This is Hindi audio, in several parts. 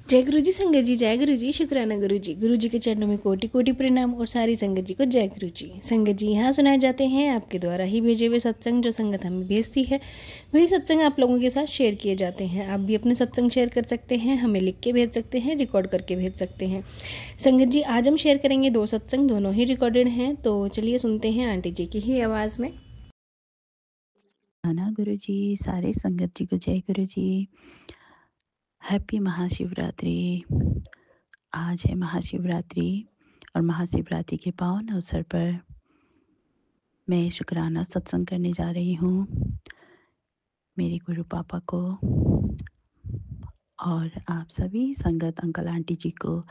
जय गुरु जी संगत जी, जय गुरु जी, शुक्राना गुरु जी। गुरु जी के चरणों में कोटि कोटि प्रणाम और सारी संगत जी को जय गुरु जी। संगत जी, यहाँ सुनाए जाते हैं आपके द्वारा ही भेजे हुए सत्संग। जो संगत हमें भेजती है वही सत्संग आप लोगों के साथ शेयर किए जाते हैं। आप भी अपने सत्संग शेयर कर सकते हैं, हमें लिख के भेज सकते हैं, रिकॉर्ड करके भेज सकते हैं। संगत जी, आज हम शेयर करेंगे 2 सत्संग, दोनों ही रिकॉर्डेड हैं। तो चलिए सुनते हैं आंटी जी की ही आवाज़ में। ना गुरु जी, सारे संगत जी को जय गुरु जी। हैप्पी महाशिवरात्रि। आज है महाशिवरात्रि और महाशिवरात्रि के पावन अवसर पर मैं शुक्राना सत्संग करने जा रही हूँ मेरे गुरु पापा को और आप सभी संगत अंकल आंटी जी को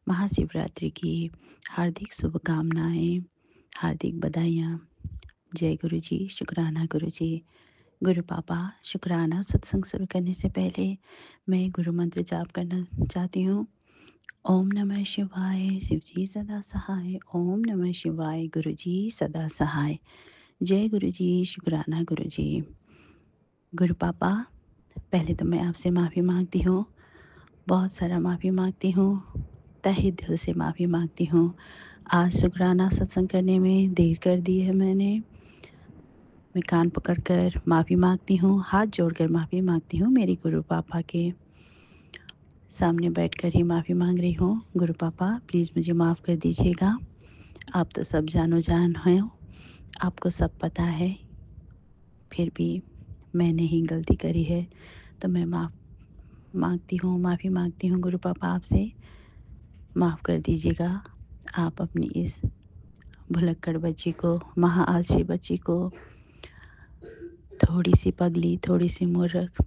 महाशिवरात्रि की हार्दिक शुभकामनाएं, हार्दिक बधाइयाँ। जय गुरु जी, शुक्राना गुरु जी। गुरु पापा, शुक्राना सत्संग शुरू करने से पहले मैं गुरु मंत्र जाप करना चाहती हूँ। ओम नमः शिवाय, शिव जी सदा सहाय। ओम नमः शिवाय, गुरु जी सदा सहाय। जय गुरु जी, शुक्राना गुरु जी। गुरु पापा, पहले तो मैं आपसे माफ़ी मांगती हूँ, बहुत सारा माफ़ी मांगती हूँ, तहे दिल से माफ़ी मांगती हूँ। आज शुक्राना सत्संग करने में देर कर दी है मैंने। मैं कान पकड़कर माफ़ी मांगती हूँ, हाथ जोड़कर माफ़ी मांगती हूँ। मेरी गुरु पापा के सामने बैठकर ही माफ़ी मांग रही हूँ। गुरु पापा, प्लीज़ मुझे माफ़ कर दीजिएगा। आप तो सब जानो जान हो, आपको सब पता है, फिर भी मैंने ही गलती करी है, तो मैं माफ़ी मांगती हूँ गुरु पापा आपसे। माफ़ कर दीजिएगा। आप अपनी इस भुलक्कड़ बच्ची को, महा आलसी बच्ची को, थोड़ी सी पगली, थोड़ी सी मूर्ख,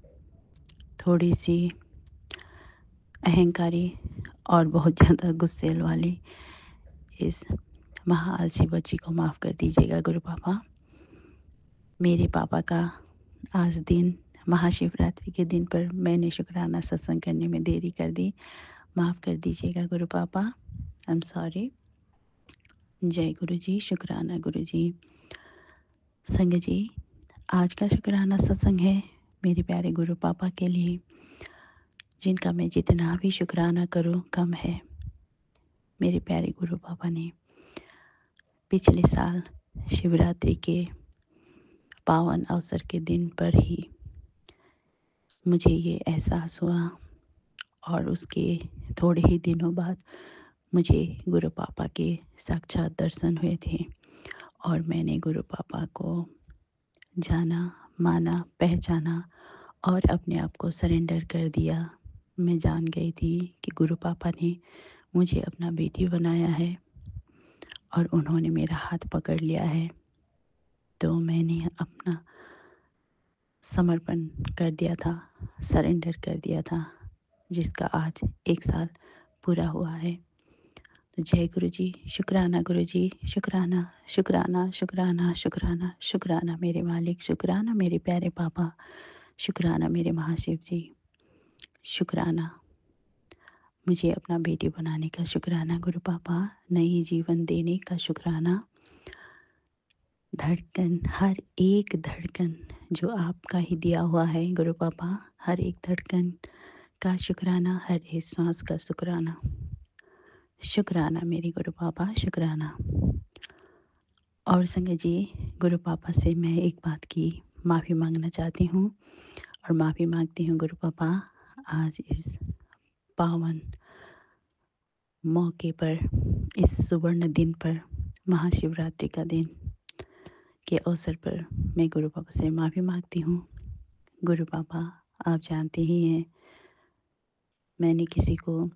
थोड़ी सी अहंकारी और बहुत ज़्यादा गुस्सेल वाली इस महा आलसी बच्ची को माफ़ कर दीजिएगा गुरु पापा। मेरे पापा का आज दिन महाशिवरात्रि के दिन पर मैंने शुक्राना सत्संग करने में देरी कर दी, माफ़ कर दीजिएगा गुरु पापा। I am sorry. जय गुरु जी, शुक्राना गुरु जी। संग जी, आज का शुक्राना सत्संग है मेरे प्यारे गुरु पापा के लिए, जिनका मैं जितना भी शुक्राना करूं कम है। मेरे प्यारे गुरु पापा ने पिछले साल शिवरात्रि के पावन अवसर के दिन पर ही मुझे ये एहसास हुआ और उसके थोड़े ही दिनों बाद मुझे गुरु पापा के साक्षात दर्शन हुए थे और मैंने गुरु पापा को जाना, माना, पहचाना और अपने आप को सरेंडर कर दिया। मैं जान गई थी कि गुरु पापा ने मुझे अपना बेटी बनाया है और उन्होंने मेरा हाथ पकड़ लिया है, तो मैंने अपना समर्पण कर दिया था, सरेंडर कर दिया था, जिसका आज 1 साल पूरा हुआ है। तो जय गुरु जी, शुक्राना गुरु जी, शुक्राना शुक्राना शुक्राना शुक्राना शुक्राना मेरे मालिक, शुक्राना मेरे प्यारे पापा, शुक्राना मेरे महाशिव जी, शुक्राना मुझे अपना बेटी बनाने का, शुक्राना गुरु पापा नई जीवन देने का, शुक्राना धड़कन, हर एक धड़कन जो आपका ही दिया हुआ है गुरु पापा, हर एक धड़कन का शुक्राना, हर एक सांस का शुक्राना। शुक्राना मेरे गुरु पापा, शुक्राना। और संगत जी, गुरु पापा से मैं एक बात की माफ़ी मांगना चाहती हूँ और माफ़ी मांगती हूँ गुरु पापा, आज इस पावन मौके पर, इस सुवर्ण दिन पर, महाशिवरात्रि का दिन के अवसर पर मैं गुरु पापा से माफ़ी मांगती हूँ। गुरु पापा, आप जानते ही हैं, मैंने किसी को,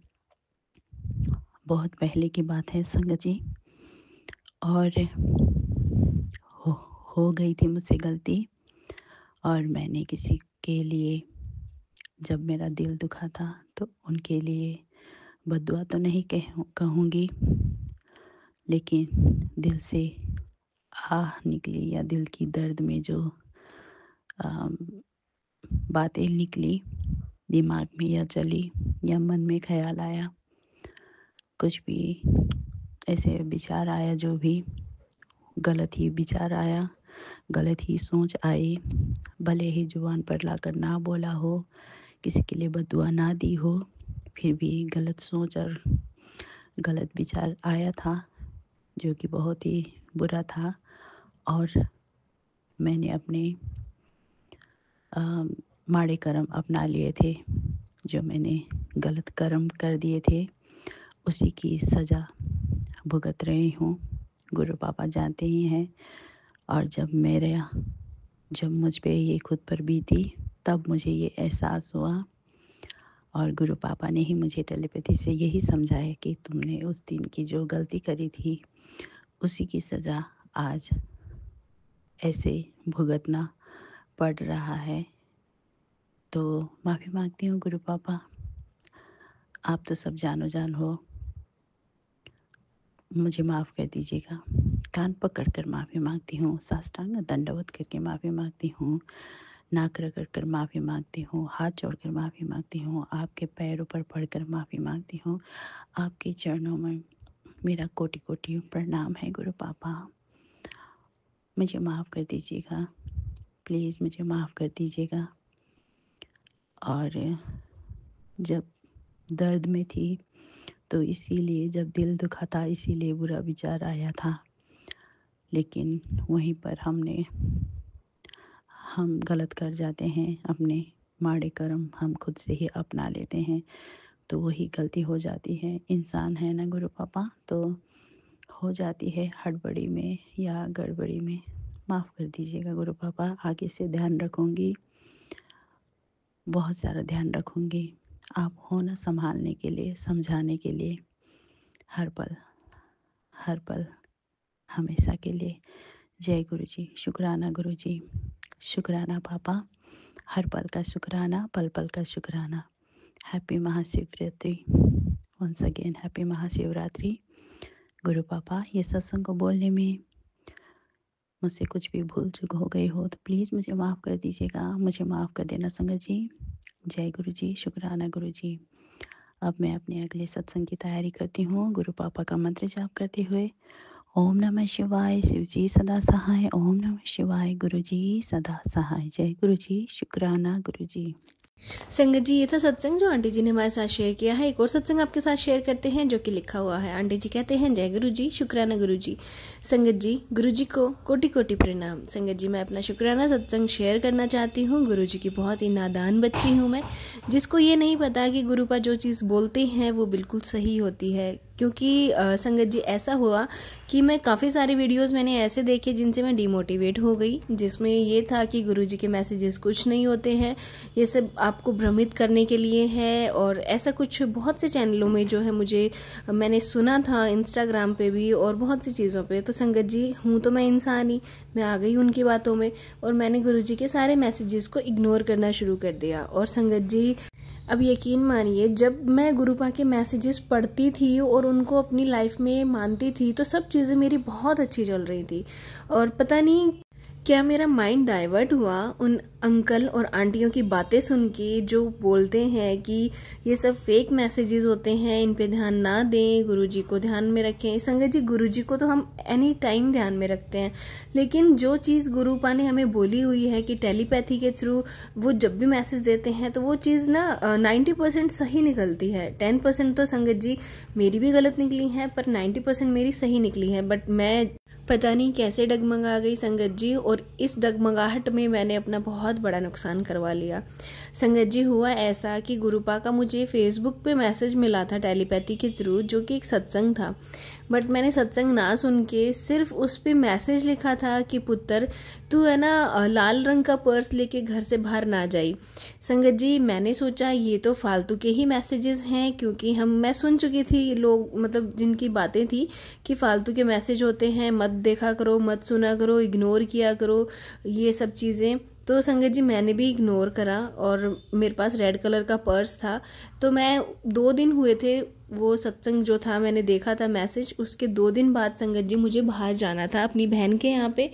बहुत पहले की बात है संगत जी, और हो, हो गई थी मुझसे गलती और मैंने किसी के लिए जब मेरा दिल दुखा था तो उनके लिए बद्दुआ तो नहीं कहूँगी, लेकिन दिल से आह निकली या दिल की दर्द में जो बातें निकली, दिमाग में या चली या मन में ख्याल आया, कुछ भी ऐसे विचार आया, जो भी गलत ही विचार आया, गलत ही सोच आई, भले ही जुबान पर लाकर ना बोला हो, किसी के लिए बद्दुआ ना दी हो, फिर भी गलत सोच और गलत विचार आया था, जो कि बहुत ही बुरा था। और मैंने अपने माड़े कर्म अपना लिए थे। जो मैंने गलत कर्म कर दिए थे उसी की सज़ा भुगत रही हूँ। गुरु पापा जानते ही हैं। और जब मुझ पे ये खुद पर बीती तब मुझे ये एहसास हुआ, और गुरु पापा ने ही मुझे टेलीपैथी से यही समझाया कि तुमने उस दिन की जो गलती करी थी उसी की सज़ा आज ऐसे भुगतना पड़ रहा है। तो माफ़ी मांगती हूँ गुरु पापा, आप तो सब जानो जान हो, मुझे माफ़ कर दीजिएगा। कान पकड़ कर माफ़ी मांगती हूँ, साष्टांग दंडवत करके माफ़ी मांगती हूँ, नाक रगड़ कर माफ़ी मांगती हूँ, हाथ जोड़कर माफ़ी मांगती हूँ, आपके पैरों पर पड़कर माफ़ी मांगती हूँ। आपके चरणों में मेरा कोटि कोटि प्रणाम है गुरु पापा। मुझे माफ़ कर दीजिएगा, प्लीज़ मुझे माफ़ कर दीजिएगा। और जब दर्द में थी तो इसीलिए, जब दिल दुखा था इसीलिए बुरा विचार आया था, लेकिन वहीं पर हम गलत कर जाते हैं। अपने माड़े कर्म हम खुद से ही अपना लेते हैं, तो वही गलती हो जाती है। इंसान है ना गुरु पापा, तो हो जाती है हड़बड़ी में या गड़बड़ी में। माफ़ कर दीजिएगा गुरु पापा, आगे से ध्यान रखूँगी, बहुत सारा ध्यान रखूँगी। आप हो ना संभालने के लिए, समझाने के लिए, हर पल हमेशा के लिए। जय गुरु जी, शुक्राना गुरु जी, शुक्राना पापा, हर पल का शुक्राना, पल पल का शुक्राना। Happy Mahashivratri, once again happy Mahashivratri. गुरु पापा, ये सत्संग को बोलने में मुझसे कुछ भी भूल चूक हो गई हो तो प्लीज़ मुझे माफ़ कर दीजिएगा, मुझे माफ़ कर देना संगत जी। जय गुरु जी, शुक्राना गुरु जी। अब मैं अपने अगले सत्संग की तैयारी करती हूँ, गुरु पापा का मंत्र जाप करते हुए। ओम नमः शिवाय, शिव जी सदा सहाय। ओम नमः शिवाय, गुरु जी सदा सहाय। जय गुरु जी, शुक्राना गुरु जी। संगत जी, ये था सत्संग जो आंटी जी ने हमारे साथ शेयर किया है। एक और सत्संग आपके साथ शेयर करते हैं जो कि लिखा हुआ है। आंटी जी कहते हैं, जय गुरु जी, शुक्राना गुरु जी। संगत जी, गुरु जी को कोटि कोटि प्रणाम। संगत जी, मैं अपना शुक्राना सत्संग शेयर करना चाहती हूँ। गुरु जी की बहुत ही नादान बच्ची हूँ मैं, जिसको ये नहीं पता कि गुरु पा जो चीज़ बोलते हैं वो बिल्कुल सही होती है। क्योंकि संगत जी ऐसा हुआ कि मैं काफ़ी सारे वीडियोस मैंने ऐसे देखे जिनसे मैं डिमोटिवेट हो गई, जिसमें ये था कि गुरुजी के मैसेजेस कुछ नहीं होते हैं, ये सब आपको भ्रमित करने के लिए है। और ऐसा कुछ बहुत से चैनलों में जो है मैंने सुना था, इंस्टाग्राम पे भी और बहुत सी चीज़ों पे। तो संगत जी, हूँ तो मैं इंसान ही, मैं आ गई उनकी बातों में और मैंने गुरुजी के सारे मैसेजेस को इग्नोर करना शुरू कर दिया। और संगत जी, अब यकीन मानिए, जब मैं गुरुपा के मैसेजेस पढ़ती थी और उनको अपनी लाइफ में मानती थी तो सब चीज़ें मेरी बहुत अच्छी चल रही थी। और पता नहीं क्या मेरा माइंड डाइवर्ट हुआ उन अंकल और आंटियों की बातें सुन के, जो बोलते हैं कि ये सब फेक मैसेजेस होते हैं, इन पे ध्यान ना दें, गुरुजी को ध्यान में रखें। संगत जी, गुरुजी को तो हम एनी टाइम ध्यान में रखते हैं, लेकिन जो चीज़ गुरुपा ने हमें बोली हुई है कि टेलीपैथी के थ्रू वो जब भी मैसेज देते हैं तो वो चीज़ ना 90% सही निकलती है। 10% तो संगत जी मेरी भी गलत निकली है, पर 90% मेरी सही निकली है। बट मैं पता नहीं कैसे डगमगा गई संगत जी, और इस डगमगाहट में मैंने अपना बहुत बड़ा नुकसान करवा लिया। संगत जी, हुआ ऐसा कि गुरुपा का मुझे फेसबुक पे मैसेज मिला था टेलीपैथी के थ्रू, जो कि एक सत्संग था। बट मैंने सत्संग ना सुन के सिर्फ उस पे मैसेज लिखा था कि पुत्र, तू है ना लाल रंग का पर्स लेके घर से बाहर ना जाई। संगत जी, मैंने सोचा ये तो फालतू के ही मैसेजेस हैं, क्योंकि मैं सुन चुकी थी लोग, मतलब जिनकी बातें थी कि फालतू के मैसेज होते हैं, मत देखा करो, मत सुना करो, इग्नोर किया करो, ये सब चीज़ें। तो संगत जी, मैंने भी इग्नोर करा और मेरे पास रेड कलर का पर्स था। तो मैं 2 दिन हुए थे वो सत्संग जो था, मैंने देखा था मैसेज, उसके 2 दिन बाद संगत जी मुझे बाहर जाना था अपनी बहन के यहाँ पे।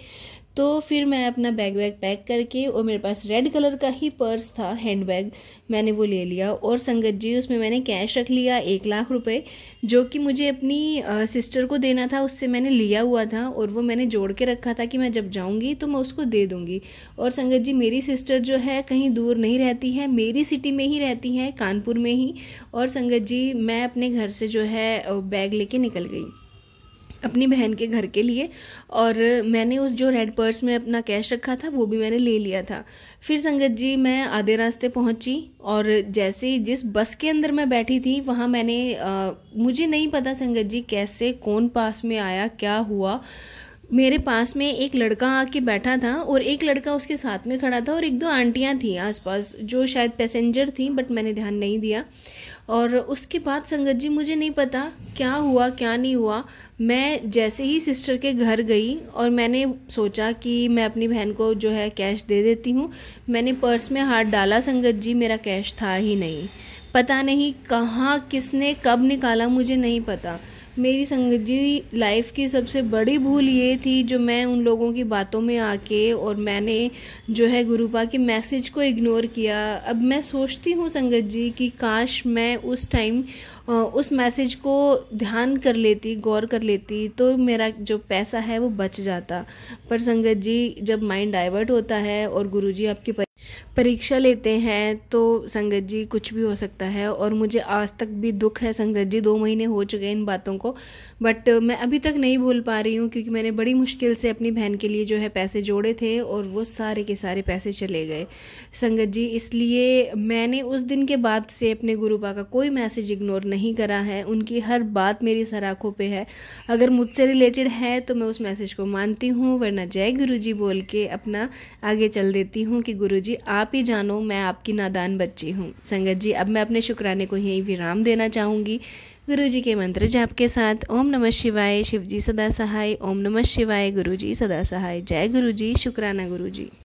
तो फिर मैं अपना बैग वैग पैक करके, और मेरे पास रेड कलर का ही पर्स था, हैंड बैग, मैंने वो ले लिया। और संगत जी उसमें मैंने कैश रख लिया 1 लाख रुपए, जो कि मुझे अपनी सिस्टर को देना था, उससे मैंने लिया हुआ था, और वो मैंने जोड़ के रखा था कि मैं जब जाऊंगी तो मैं उसको दे दूंगी। और संगत जी मेरी सिस्टर जो है कहीं दूर नहीं रहती है, मेरी सिटी में ही रहती है, कानपुर में ही। और संगत जी मैं अपने घर से जो है बैग लेके निकल गई अपनी बहन के घर के लिए, और मैंने उस जो रेड पर्स में अपना कैश रखा था वो भी मैंने ले लिया था। फिर संगत जी मैं आधे रास्ते पहुंची, और जैसे ही जिस बस के अंदर मैं बैठी थी वहाँ मैंने मुझे नहीं पता संगत जी कैसे कौन पास में आया, क्या हुआ, मेरे पास में एक लड़का आके बैठा था, और एक लड़का उसके साथ में खड़ा था, और 1-2 आंटियां थी आसपास जो शायद पैसेंजर थी, बट मैंने ध्यान नहीं दिया। और उसके बाद संगत जी मुझे नहीं पता क्या हुआ क्या नहीं हुआ, मैं जैसे ही सिस्टर के घर गई और मैंने सोचा कि मैं अपनी बहन को जो है कैश दे देती हूँ, मैंने पर्स में हाथ डाला संगत जी, मेरा कैश था ही नहीं। पता नहीं कहाँ किसने कब निकाला, मुझे नहीं पता। मेरी संगत जी लाइफ की सबसे बड़ी भूल ये थी जो मैं उन लोगों की बातों में आके, और मैंने जो है गुरुपा के मैसेज को इग्नोर किया। अब मैं सोचती हूँ संगत जी कि काश मैं उस टाइम उस मैसेज को ध्यान कर लेती, गौर कर लेती, तो मेरा जो पैसा है वो बच जाता। पर संगत जी जब माइंड डाइवर्ट होता है और गुरुजी आपकी परीक्षा लेते हैं तो संगत जी कुछ भी हो सकता है। और मुझे आज तक भी दुख है संगत जी, 2 महीने हो चुके हैं इन बातों को, बट मैं अभी तक नहीं भूल पा रही हूँ, क्योंकि मैंने बड़ी मुश्किल से अपनी बहन के लिए जो है पैसे जोड़े थे, और वो सारे के सारे पैसे चले गए संगत जी। इसलिए मैंने उस दिन के बाद से अपने गुरुपा का कोई मैसेज इग्नोर नहीं करा है, उनकी हर बात मेरी सर आँखों पे है। अगर मुझसे रिलेटेड है तो मैं उस मैसेज को मानती हूँ, वरना जय गुरुजी बोल के अपना आगे चल देती हूँ कि गुरुजी आप ही जानो, मैं आपकी नादान बच्ची हूँ। संगत जी अब मैं अपने शुक्राने को यहीं विराम देना चाहूँगी गुरुजी के मंत्र जाप के साथ। ओम नमः शिवाय, शिवजी सदा सहाय। ओम नमः शिवाय, गुरुजी सदा सहाय। जय गुरुजी, शुक्राना गुरुजी।